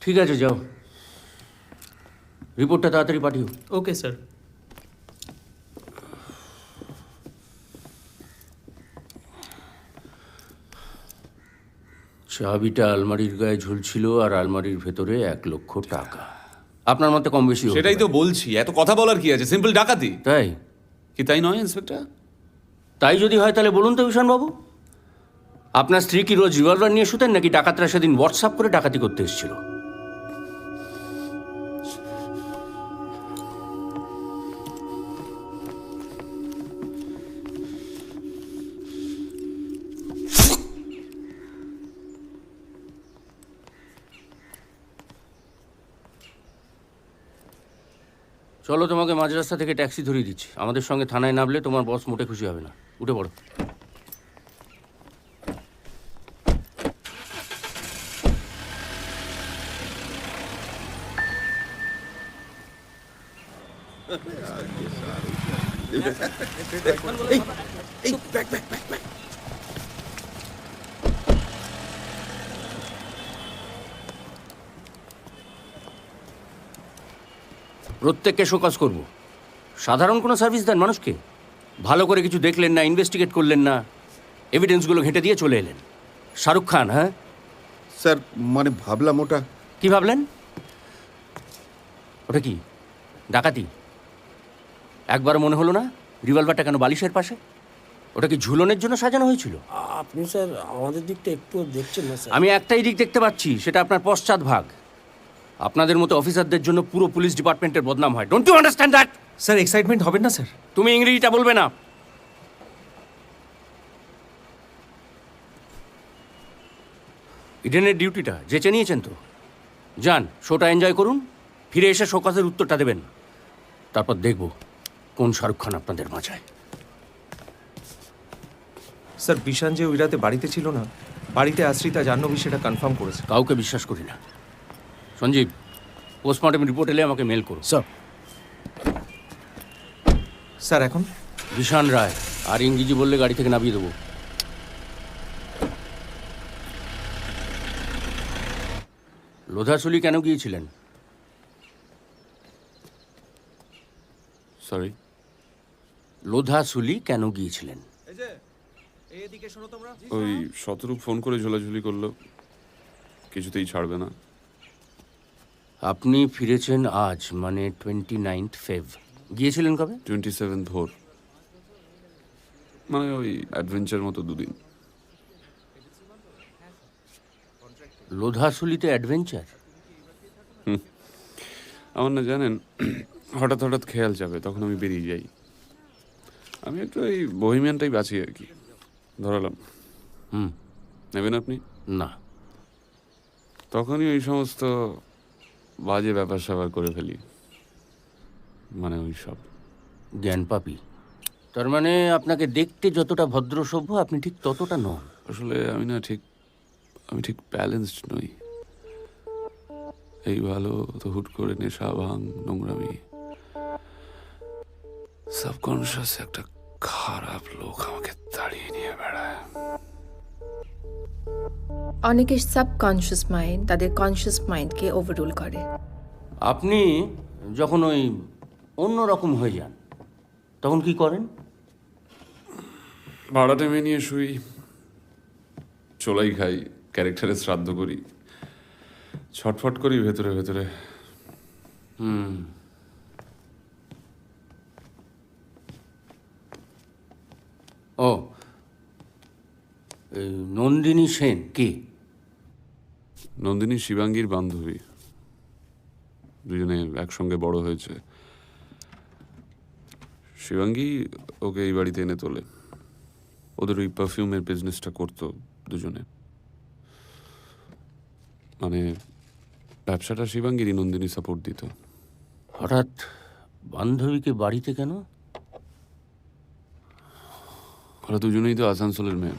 ঠিক আছে, যাও, রিপোর্টটা তাড়াতাড়ি পাঠিও। Okay sir. চাবিটা আলমারির গায়ে ঝুলছিল, আর আলমারির ভেতরে 1,00,000 টাকা। আপনার মতে কম বেশি হতে সেটাই তো পারে। বলছি, এত কথা বলার কি আছে? সিম্পল ডাকাতি। তাই? কি তাই নয় ইন্সপেক্টর? তাই যদি হয় তাহলে বলুন তো ভীষণবাবু, আপনার স্ত্রী কি রোজ রিভলভার নিয়ে শুতেন, নাকি ডাকাতরা সেদিন হোয়াটসঅ্যাপ করে ডাকাতি করতে এসেছিল? চলো, তোমাকে মাঝ রাস্তা থেকে ট্যাক্সি ধরিয়ে দিচ্ছি। আমাদের সঙ্গে থানায় নামলে তোমার বস মোটে খুশি হবে না। উঠে পড়ো। প্রত্যেককে শোকজ করব। সাধারণ কোনো সার্ভিস দেন মানুষকে? ভালো করে কিছু দেখলেন না, ইনভেস্টিগেট করলেন না, এভিডেন্সগুলো ঘেঁটে দিয়ে চলে এলেন। শাহরুখ খান, হ্যাঁ? স্যার মানে ভাবলাম ওটা। কি ভাবলেন? ওটা কি ডাকাতি? একবার মনে হলো না রিভলভারটা কেন বালিশের পাশে? ওটা কি ঝুলনের জন্য সাজানো হয়েছিল? আপনি স্যার আমাদের দিকটা একটু দেখছেন না স্যার? আমি একটাই দিক দেখতে পাচ্ছি, সেটা আপনার পশ্চাৎ ভাগ। আপনাদের মতো অফিসারদের জন্য পুরো পুলিশ ডিপার্টমেন্টের বদনাম হয়। Don't you understand that? Sir excitement হবেন না স্যার? তুমি ইংরেজিটা বলবে না। ইডেনের ডিউটিটা যেচে নিয়েছেন তো? যান, শোটা এনজয় করুন, ফিরে এসে শোকজের উত্তরটা দেবেন। তারপর দেখব কোন শাহরুখ খান আপনাদের বাঁচায়। স্যার বিশান যে ওই রাতে বাড়িতে ছিল না, বাড়িতে আশ্রিতা জাহ্নবী সেটা কনফার্ম করেছে। কাউকে বিশ্বাস করি না। সঞ্জীব, পোস্টমর্টম রিপোর্ট এলে আমাকে মেল করো। স্যার। স্যার এখন বিশান রায়, আর ইংরেজি বললে গাড়ি থেকে নামিয়ে দেবো। লোধাশুলি কেন গিয়েছিলেন? সরি, লোধাশুলি কেন গিয়েছিলেন? ওই শতরূপ ফোন করে ঝোলাঝুলি করলো, কিছুতেই ছাড়বে না। আপনি ফিরেছেন আজ, মানে 29 ফেব। গিয়েছিলেন কবে? 27 ভোর, মানে ওই অ্যাডভেঞ্চার মতো দুদিন। লোধাশুলিতে অ্যাডভেঞ্চার? আমার না জানেন, হঠাৎ হঠাৎ খেয়াল যাবে, তখন আমি বেরিয়ে যাই। আমি একটু এই বহিমিয়ানটাই বাঁচি আর কি। ধরালাম। নেবেন আপনি? না। তখনই ওই সমস্ত বাজে ব্যাপার স্যাপার করে ফেলি, মানে ওই সব। জ্ঞান পাপি? তার মানে আপনাকে দেখতে যতটা ভদ্র সভ্য, আপনি ঠিক ততটা নন। আসলে আমি ঠিক ব্যালেন্সড নই। এই ভালো তো হুট করে নেশা, ভাঙ, নোংরামি, সাবকনশিয়াস একটা খারাপ লোক আমাকে তাড়িয়ে নিয়ে বেড়ায়। অনেকে সাবকনশিয়াস মাইন্ড তাদের কনশিয়াস মাইন্ডকে ওভাররুল করে। আপনি যখন ওই অন্যরকম হয়ে যান, তখন কি করেন? ভাড়াটে মেয়ে নিয়ে শুই, চোলাই খাই, ক্যারেক্টারে শ্রাদ্ধ করি, ছটফট করি ভেতরে ভেতরে। ও, এই নন্দিনী সেন কে? নন্দিনী শিবাঙ্গীর বান্ধবী, দুজনে একসঙ্গে বড় হয়েছে। শিবাঙ্গী ওকে এই বাড়িতে এনে তোলে। ওদের ওই পারফিউমের বিজনেসটা করতো দুজনে, মানে ব্যবসাটা শিবাঙ্গীরই, নন্দিনী সাপোর্ট দিত। হঠাৎ বান্ধবীকে বাড়িতে কেন? ওরা দুজনেই তো আসানসোলের মেয়ে।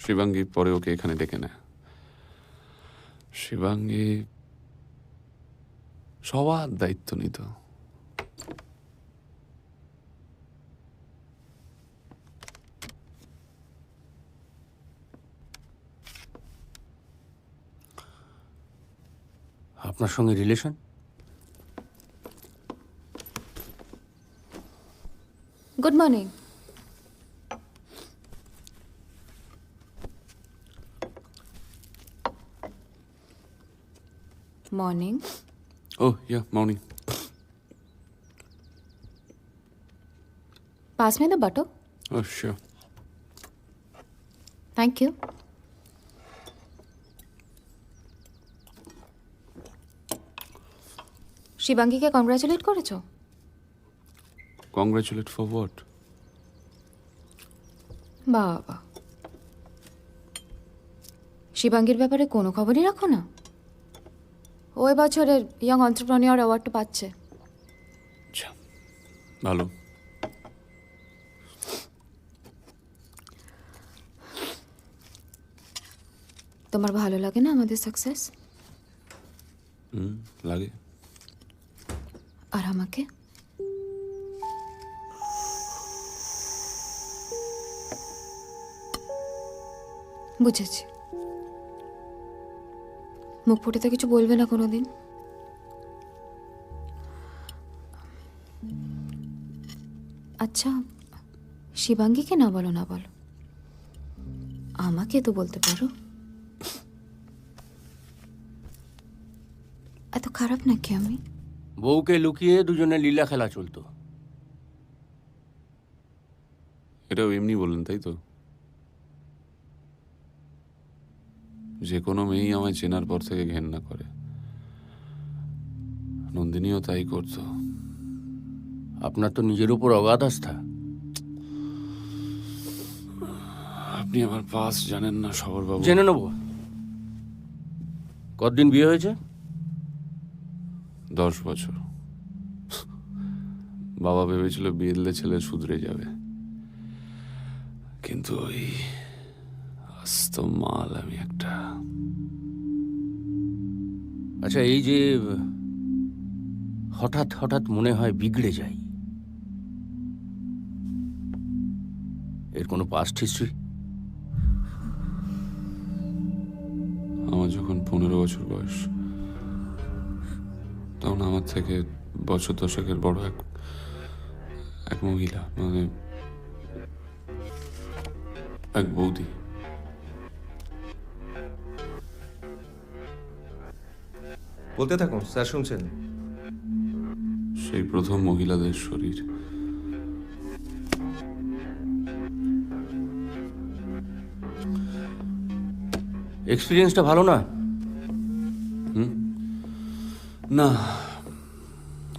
শিবাঙ্গী পরে ওকে এখানে ডেকে নেয়। শিবাঙ্গী সবার দায়িত্ব নিত। আপনার সঙ্গে relation? Good morning. Morning. Oh, yeah, morning. Pass me the butter. Oh, sure. Thank you. শিবাঙ্গীকে কংগ্রাচুলেট করেছো? Congratulate for what? বাবা, শিবাঙ্গীর ব্যাপারে কোনো খবরই রাখো না? ওই বছরের ইয়ং এন্টারপ্রেনিয়র অ্যাওয়ার্ডটা পাচ্ছে। আচ্ছা, ভালো। তোমার ভালো লাগে না আমাদের সাকসেস? লাগে। আর আমাকে? বুঝেছি। মুখ ফুটে তো কিছু বলবে না কোনোদিন। আচ্ছা, শিবাঙ্গীকে না বলো, না বলো, আমাকে তো বলতে পারো। এত খারাপ নাকি আমি? বউকে লুকিয়ে দুজনে লীলা খেলা চলতো। এটাও এমনি বললেন তাই তো? যে কোনো মেয়েই আমায় চেনার পর থেকে ঘেন্না করে। নন্দিনীও তাই করতো। আপনার তো নিজের উপর অগাধ আস্থা। আপনি আমার পাস জানেন না সবরবাবু। জেনে নেব। কতদিন বিয়ে হয়েছে? 10 বছর। বাবা ভেবেছিল বিয়ে দিলে ছেলে শুধরে যাবে, কিন্তু ওই আস্ত মাল আমি একটা। আচ্ছা, এই যে হঠাৎ হঠাৎ মনে হয় বিগড়ে যাই, এর কোনো পাস্ট হিস্ট্রি? আমার যখন 15 বছর বয়স, তখন আমার থেকে বছর 10 বড় এক মহিলা, মানে এক বৌদি, বলতে থাকুন, স্যার শুনছেন। সেই প্রথম মহিলাদের শরীর। এক্সপিরিয়েন্সটা ভালো না? না,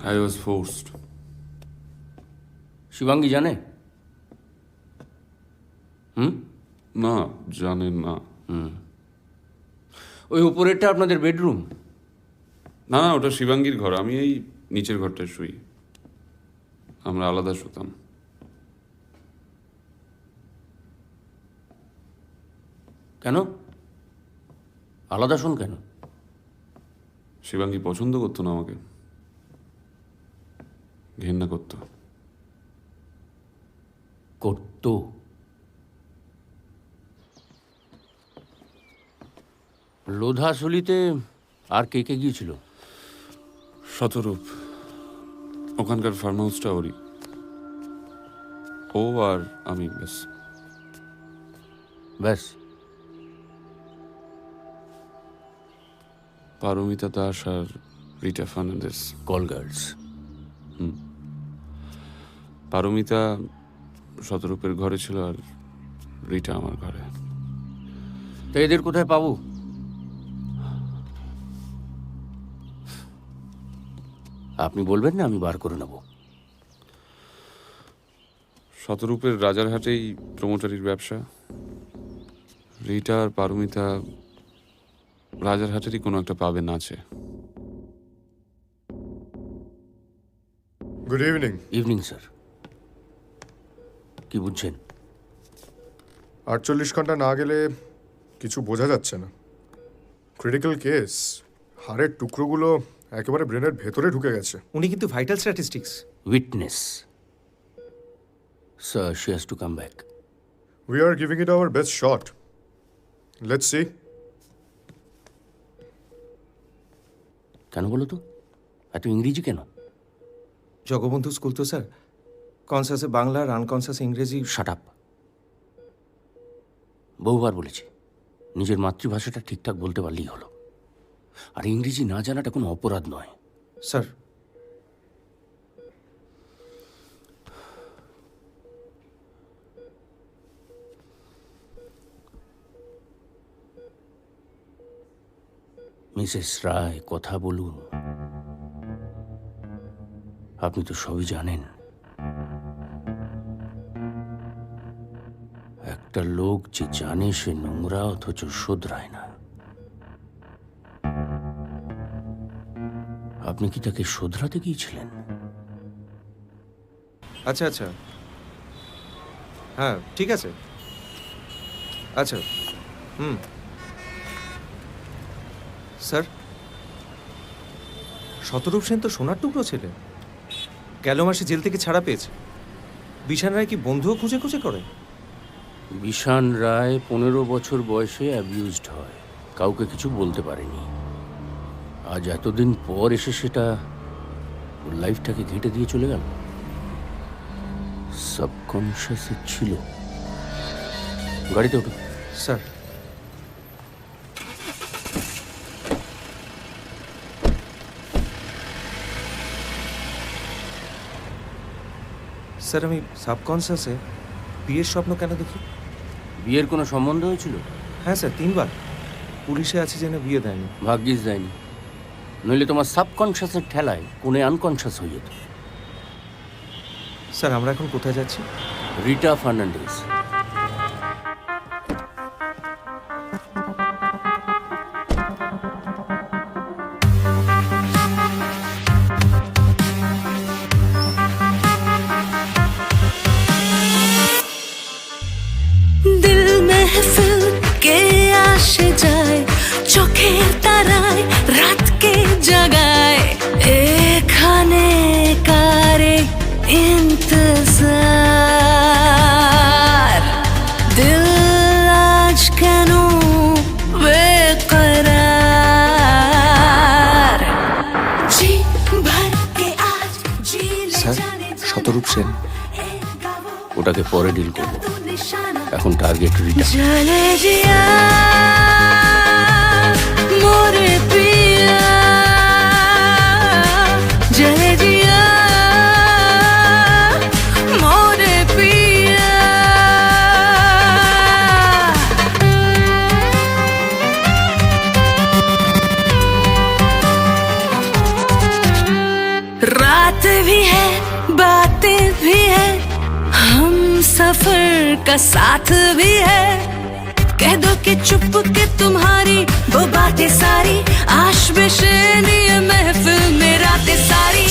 আই ওয়াজ ফোর্সড। শিবাঙ্গী জানে? না, জানেন না। ওই উপরেরটা আপনাদের বেডরুম? না না, ওটা শিবাঙ্গীর ঘর। আমি এই নিচের ঘরটায় শুই। আমরা আলাদা শুতাম। কেন আলাদা শোন কেন? শিবাঙ্গী পছন্দ করতো না আমাকে, ঘেন্না করতো। করতো? লোধাশুলিতে আর কে কে গিয়েছিল? শতরূপ, ওখানকার ফার্ম হাউসটা ওরই। ও আর আমি, ব্যাস। ব্যাস? পারমিতা দাস আর রিটা ফার্নান্ডেস, কল গার্লস। পারমিতা শতরূপের ঘরে ছিল আর রিটা আমার ঘরে। তো এদের কোথায় পাবো? আপনি বলবেন না, আমি বার করে নেব। শতরূপের রাজারহাটেই প্রমোটারির ব্যবসা। রিটা আর পারমিতা রাজারহাটেরই কোনো একটা পাবে নাচে। Good evening. Evening sir. কি বুঝছেন? 48 ঘন্টা না গেলে কিছু বোঝা যাচ্ছে না। ক্রিটিক্যাল কেস, হাড়ের টুকরোগুলো একেবারে ব্রেনের ভেতরে ঢুকে গেছে। উনি কিন্তু vital statistics. Witness sir, she has to come back. We are giving it our best shot. Let's see. কেন বলো তো? এত ইংরেজি কেন? জগবন্ধু স্কুল তো স্যার, কনসাসে বাংলা আর আনকনসাসে ইংরেজি। Shut up. বহুবার বলেছি, নিজের মাতৃভাষাটা ঠিকঠাক বলতে পারলেই হলো। আর ইংরেজি না জানাটা কোনো অপরাধ নয়। স্যার, মিসেস রায়, কথা বলুন। আপনি তো সবই জানেন। একটা লোক যে জানে সে নোংরা অথচ শোধরায় না, আপনি কি তাকে শোধরাতে গিয়েছিলেন? আচ্ছা আচ্ছা, হ্যাঁ ঠিক আছে। আচ্ছা, স্যার, শতরূপ সেন তো সোনার টুকরো ছেলে, গেল মাসে জেল থেকে ছাড়া পেয়েছে। বিশান রায় কি বন্ধুও খুঁজে খুঁজে করে? বিশান রায় 15 বছর বয়সে অ্যাবিউজড হয়, কাউকে কিছু বলতে পারেনি। আজ এতদিন পর এসে সেটা ওর লাইফটাকে ঘেঁটে দিয়ে চলে গেল। সাবকনশিয়াসে ছিল। গাড়িতে ওঠো। স্যার, স্যার আমি সাবকনসিয়াসে বিয়ের স্বপ্ন কেন দেখি? বিয়ের কোনো সম্বন্ধ হয়েছিল? হ্যাঁ স্যার, 3 বার। পুলিশে আছে জেনে বিয়ে দেয়নি। ভাগ্যিস দেয়নি, নইলে তোমার সাবকনশিয়াসের ঠেলায় কোনে আনকনশিয়াস হয়ে যেত। স্যার, আমরা এখন কোথায় যাচ্ছি? রিটা ফার্নান্ডেজ। দিল মেহফিল কে আসে যায়, চোখের তারায় রাতকে জাগায়, এখানে কারে ইন্তজার, দিল আজ কেন বেকরার, জি ভর কে আজ জিলে স্যার, জানে শতরূপ সেন। ওটাকে পরে ডিল করবো, এখন টার্গেট রিটা। জলে জিয়া মোরে পিয়া, জলে জিয়া মোরে পিয়া। रात भी है, बातें भी है, हम सफर का साथ भी है, कह दो कि चुप के तुम्हारी वो बातें सारी, आश बेशेनी ये महफिल में रातें सारी,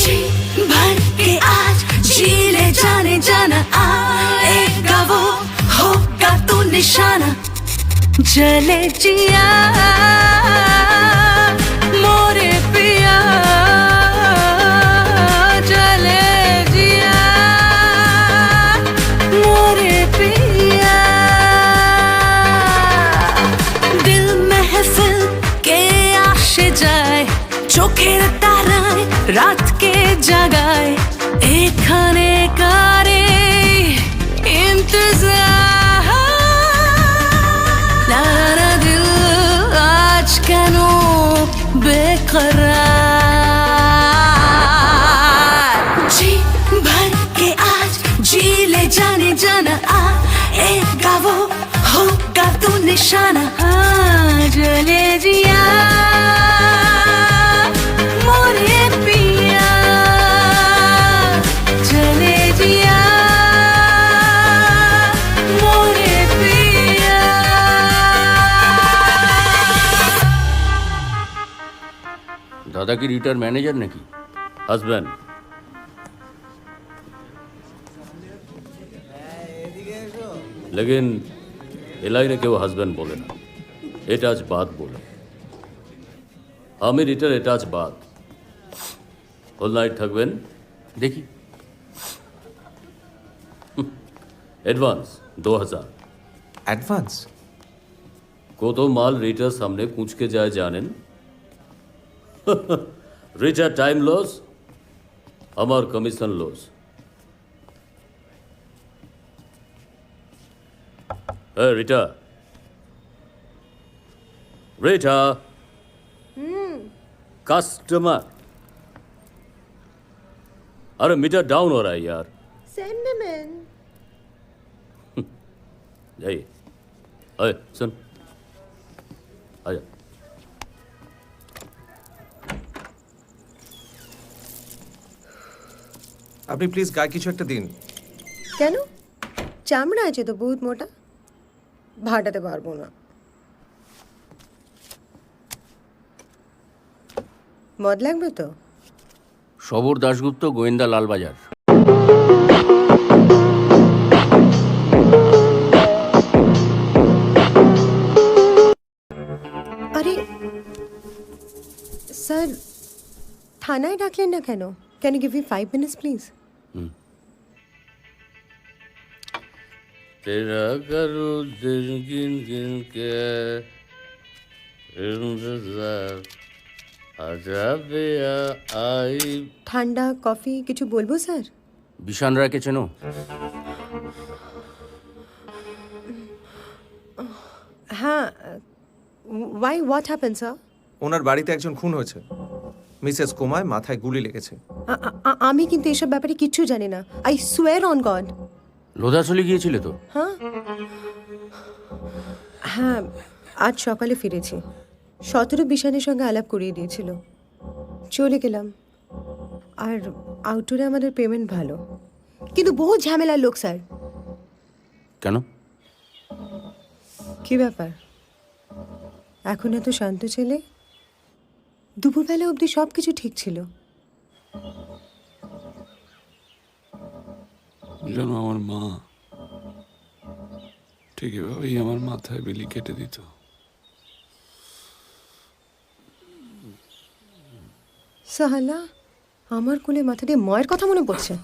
भर के आज जी ले जाने जाना, आएगा वो होगा तू निशाना, जले जिया मोरे पिया, जले जिया मोरे पिया। दिल महफिल के आशे जाए, চোখের তারায় রাতকে জাগায়, এখানে কারে ইন্তজার, নারা দিল আজ কেন বেকরার, जी भर के आज जी ले जाने जाना, आएगा वो होगा तू निशाना, जले जिया मोरे पिया, जले जिया मोरे पिया। দাদা কি রিটার ম্যানেজার নাকি? হাজব্যান্ড। लेकिन এ লাইনে কেউ হাজব্যান্ড বলে না, এটা আজ বাদ বলে। আমি রিটার, এটা আজ বাদ। হোল নাইট থাকবেন? দেখি। एडवांस 2000। অ্যাডভান্স? কত মাল রিটার সামনে কুঁচকে যায় জানেন? রিটার টাইম লস, আমার commission loss. Rita, Rita, customer. अरे मीटर डाउन हो रहा है यार। Send him in. जाइए। अरे सुन, आजा। আপনি প্লিজ গায়ে কিছু একটা দিন। কেন? চামড়া আছে তো বহুত মোটা, ভাটাতে পারবো না। মদ লাগবে তো? সবর দাশগুপ্ত, গোয়েন্দা, লালবাজার। আরে স্যার, থানায় ডাকলেন না কেন? Can you give me 5 minutes please? तेरा करो दिन गिन गिन के इंतजार आजा बेया आई। ঠান্ডা কফি কিছু বলবো স্যার? বিশান রায়কে চেনো? হ্যাঁ। Why, what happen sir? ওনার বাড়িতে একজন খুন হয়েছে। মিসেস কোমায় মাথায় গুলি লেগেছে। আমি কিন্তু এসব ব্যাপারে কিচ্ছু জানি না। I swear on god. লোধাচলে গিয়েছিলে তো? হ্যাঁ হ্যাঁ, আজ সকালে ফিরেছি। 17 বিশানের সঙ্গে আলাপ করিয়ে দিয়েছিল, চলে গেলাম। আর আউটডোরে আমাদের পেমেন্ট ভালো, কিন্তু বহু ঝামেলার লোক স্যার। কেন? কি ব্যাপার? এখন এত শান্ত ছেলে, দুপুরবেলা অবধি সব কিছু ঠিক ছিল। যেন আমার মা ঠিক এভাবেই আমার মাথায় বেলি কেটে দিত। সাহালা, আমার কোলে মাথা দিয়ে মায়ের কথা মনে পড়ছে।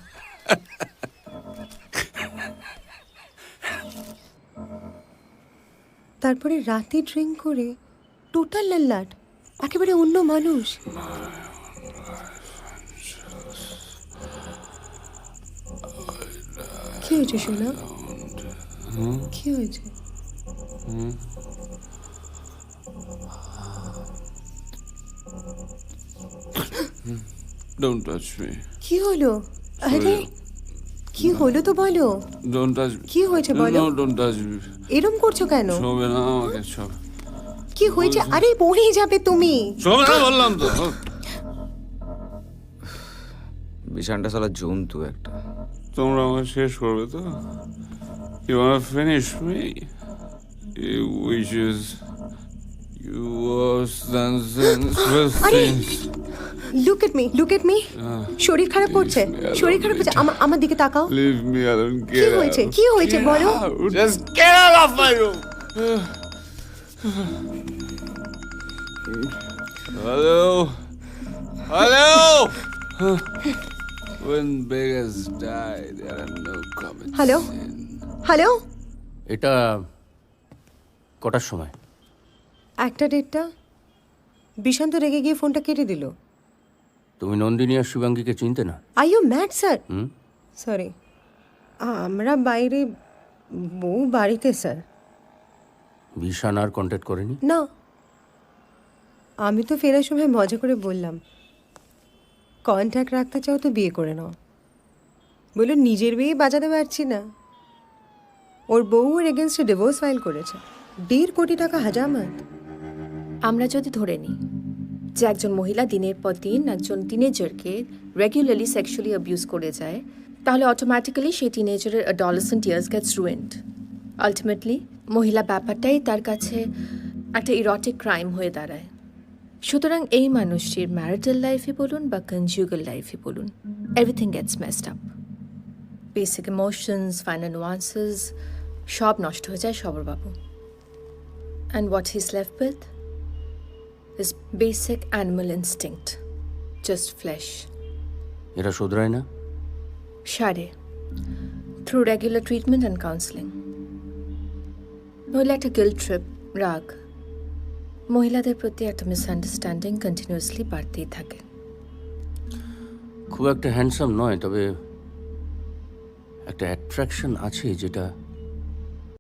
তারপরে রাতে ড্রিঙ্ক করে টোটাল লাল্লাট, একেবারে অন্য মানুষ। কি হয়েছে সোনা? কি হয়েছে? Don't touch me. কি হলো? আরে কি হলো তো বলো। Don't touch me. কি হয়েছে বলো? No, don't touch me. এরম করছো কেন? ছবে না আমাকে, ছবে। কি হয়েছে? আরে পড়ে যাবে তুমি। ছবে না বললাম তো। বিশানটা সালা জন্তু একটা। তোমরা আমাকে শেষ করবে তো? You wanna finish me? You wishes you worse than senseless আরে things. Look at me, look at me. শরীর খারাপ করছে, শরীর খারাপ করছে। আমার দিকে তাকাও। Leave me alone. কি হয়েছে? কি হয়েছে বলো? Just get out of my room. Hello? Hello? When beggars die, there are no comments. Hello hello, এটা কটার সময়? 1:30। বিশান্ত রেগে গিয়ে ফোনটা কেটে দিল। তুমি নন্দিনী আর শিবাঙ্গীকে চিনতে না? Are you mad sir? Sorry, আমরা বাইরে, বউ বাড়িতে স্যার। বিশান আর কন্ট্যাক্ট করেনি? না, আমি তো ফেরার সময় মজা করে বললাম, কন্ট্যাক্ট রাখতে চাও তো বিয়ে করে নাও। বললো নিজের বিয়ে বাজাতে পারছি না। ওর বউ ওর এগেনস্টে ডিভোর্স ফাইল করেছে, 1.5 কোটি টাকা হাজামাত। আমরা যদি ধরে নিই যে একজন মহিলা দিনের পর দিন একজন টিনেজারকে রেগুলারলি সেক্সুয়ালি অ্যাবিউজ করে যায়, তাহলে অটোমেটিক্যালি সেই টিনেজারের adolescent years gets ruined. Ultimately মহিলা ব্যাপারটাই তার কাছে একটা ইরোটিক ক্রাইম হয়ে দাঁড়ায়। সুতরাং এই মানুষটির ম্যারিটাল লাইফে বলুন বা কনজুগাল লাইফে বলুন, everything gets messed up. Basic emotions, final nuances সব নষ্ট হয়ে যায় সবরবাবু। And what he is left with is basic animal instinct, just flesh. এরা শোধরায় না? সারে, through regular treatment and counseling. নইলে একটা গিল্ট ট্রিপ, রাগ, মহিলাদের প্রতি একটা মিসআন্ডারস্ট্যান্ডিং কন্টিনিউয়াসলি বাড়তেই থাকে। খুব একটা হ্যান্ডসাম নয়, তবে একটা অ্যাট্রাকশন আছে যেটা